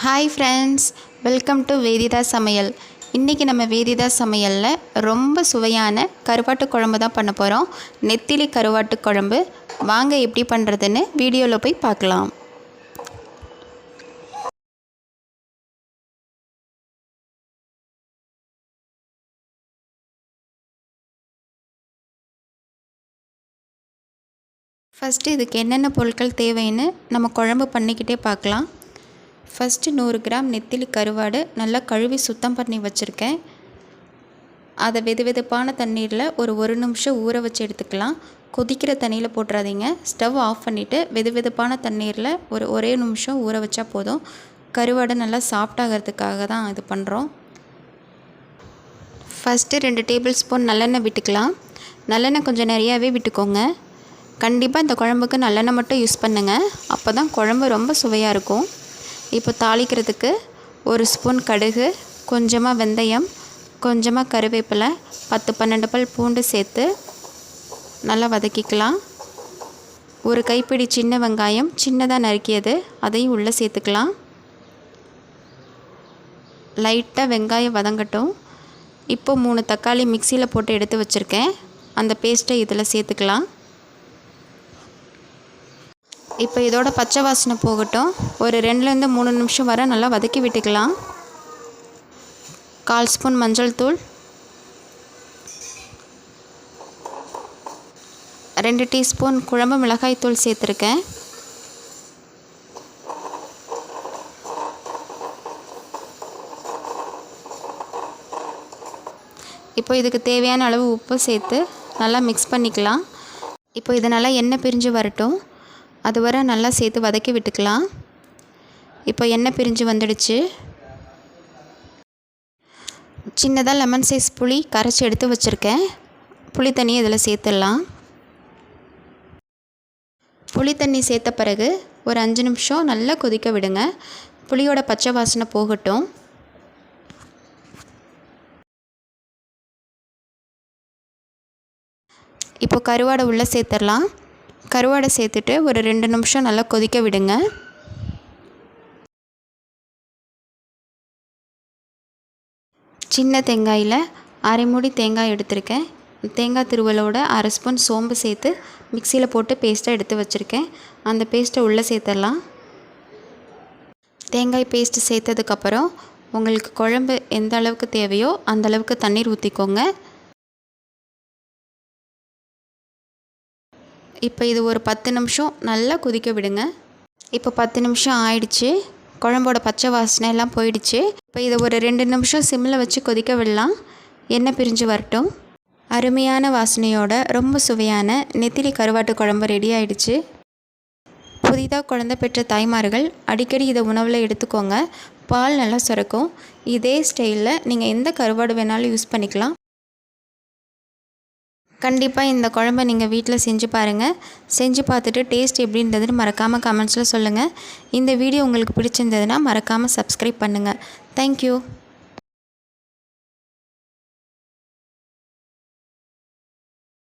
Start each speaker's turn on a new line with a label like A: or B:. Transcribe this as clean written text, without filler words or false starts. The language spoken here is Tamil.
A: ஹாய் ஃப்ரெண்ட்ஸ், வெல்கம் டு வேதிதா சமையல். இன்றைக்கி நம்ம வேதிதா சமையலில் ரொம்ப சுவையான கருவாட்டு குழம்பு தான் பண்ண போகிறோம். நெத்திலி கருவாட்டு குழம்பு. வாங்க எப்படி பண்ணுறதுன்னு வீடியோவில் போய் பார்க்கலாம். ஃபஸ்ட்டு இதுக்கு என்னென்ன பொருட்கள் தேவைன்னு நம்ம குழம்பு பண்ணிக்கிட்டே பார்க்கலாம். ஃபஸ்ட்டு 100 கிராம் நெத்திலி கருவாடு நல்லா கழுவி சுத்தம் பண்ணி வச்சுருக்கேன். அதை வெதுவெதுப்பான தண்ணீரில் ஒரு நிமிஷம் ஊற வச்சு எடுத்துக்கலாம். கொதிக்கிற தண்ணியில் போட்டுறாதீங்க. ஸ்டவ் ஆஃப் பண்ணிவிட்டு வெதுவெதுப்பான தண்ணீரில் ஒரே நிமிஷம் ஊற வச்சா போதும். கருவாடு நல்லா சாஃப்டாகிறதுக்காக தான் இது பண்ணுறோம். ஃபஸ்ட்டு 2 டேபிள் ஸ்பூன் நல்லெண்ணெய் விட்டுக்கலாம். நல்லெண்ணெய் கொஞ்சம் நிறையாவே விட்டுக்கோங்க. கண்டிப்பாக இந்த குழம்புக்கு நல்லெண்ணெய் மட்டும் யூஸ் பண்ணுங்கள். அப்போ தான் குழம்பு ரொம்ப சுவையாக இருக்கும். இப்போ தாளிக்கிறதுக்கு 1 ஸ்பூன் கடுகு, கொஞ்சமாக வெந்தயம், கொஞ்சமாக கருவேப்பிலை, 10-12 பல் பூண்டு சேர்த்து நல்லா வதக்கிக்கலாம். 1 கைப்பிடி சின்ன வெங்காயம் சின்னதாக நறுக்கியது அதையும் உள்ளே சேர்த்துக்கலாம். லைட்டாக வெங்காயம் வதங்கட்டும். இப்போ 3 தக்காளி மிக்சியில் போட்டு எடுத்து வச்சுருக்கேன். அந்த பேஸ்ட்டை இதில் சேர்த்துக்கலாம். இப்போ இதோட பச்சை வாசனை போகட்டும். ஒரு 2-3 நிமிஷம் வரை நல்லா வதக்கி விட்டுக்கலாம். 1/4 ஸ்பூன் மஞ்சள் தூள், 2 டீஸ்பூன் குழம்பு மிளகாய் தூள் சேர்த்துருக்கேன். இப்போ இதுக்கு தேவையான அளவு உப்பு சேர்த்து நல்லா மிக்ஸ் பண்ணிக்கலாம். இப்போ இது நல்லா எண்ணெய் பிரிஞ்சு வரட்டும். அது வரை நல்லா சேர்த்து வதக்கி விட்டுக்கலாம். இப்போ எண்ணெய் பிரிஞ்சு வந்துடுச்சு. சின்னதாக லெமன் சைஸ் புளி கரைச்சி எடுத்து வச்சுருக்கேன். புளி தண்ணியை இதில் சேர்த்துடலாம். புளி தண்ணி சேர்த்த பிறகு ஒரு 5 நிமிஷம் நல்லா கொதிக்க விடுங்க. புளியோட பச்சை வாசனை போகட்டும். இப்போ கருவாடை உள்ளே சேர்த்துடலாம். கருவாடை சேர்த்துட்டு ஒரு 2 நிமிஷம் நல்லா கொதிக்க விடுங்க. சின்ன தேங்காயில் அரை மூடி தேங்காய் எடுத்திருக்கேன். தேங்காய் திருவலோட 1/2 ஸ்பூன் சோம்பு சேர்த்து மிக்சியில் போட்டு பேஸ்ட்டாக எடுத்து வச்சுருக்கேன். அந்த பேஸ்ட்டை உள்ளே சேர்த்துடலாம். தேங்காய் பேஸ்ட்டு சேர்த்ததுக்கப்புறம் உங்களுக்கு குழம்பு எந்த அளவுக்கு தேவையோ அந்த அளவுக்கு தண்ணீர் ஊற்றிக்கோங்க. இப்போ இது ஒரு 10 நிமிஷம் நல்லா கொதிக்க விடுங்க. இப்போ 10 நிமிஷம் ஆயிடுச்சு. குழம்போட பச்சை வாசனை எல்லாம் போயிடுச்சு. இப்போ இதை ஒரு 2 நிமிஷம் சிம்மில் வச்சு கொதிக்க விடலாம். எண்ணெய் பிரிஞ்சு வரட்டும். அருமையான வாசனையோட ரொம்ப சுவையான நெத்திலி கருவாட்டு குழம்பு ரெடி ஆயிடுச்சு. புதிதாக குழந்தை பெற்ற தாய்மார்கள் அடிக்கடி இதை உணவில் எடுத்துக்கோங்க. பால் நல்லா சுரக்கும். இதே ஸ்டைலில் நீங்கள் எந்த கருவாடு வேணாலும் யூஸ் பண்ணிக்கலாம். கண்டிப்பாக இந்த குழம்பை நீங்கள் வீட்டில் செஞ்சு பாருங்கள். செஞ்சு பார்த்துட்டு டேஸ்ட் எப்படின்றதுன்னு மறக்காமல் கமெண்ட்ஸில் சொல்லுங்கள். இந்த வீடியோ உங்களுக்கு பிடிச்சிருந்ததுன்னா மறக்காமல் சப்ஸ்கிரைப் பண்ணுங்கள். தேங்க்யூ.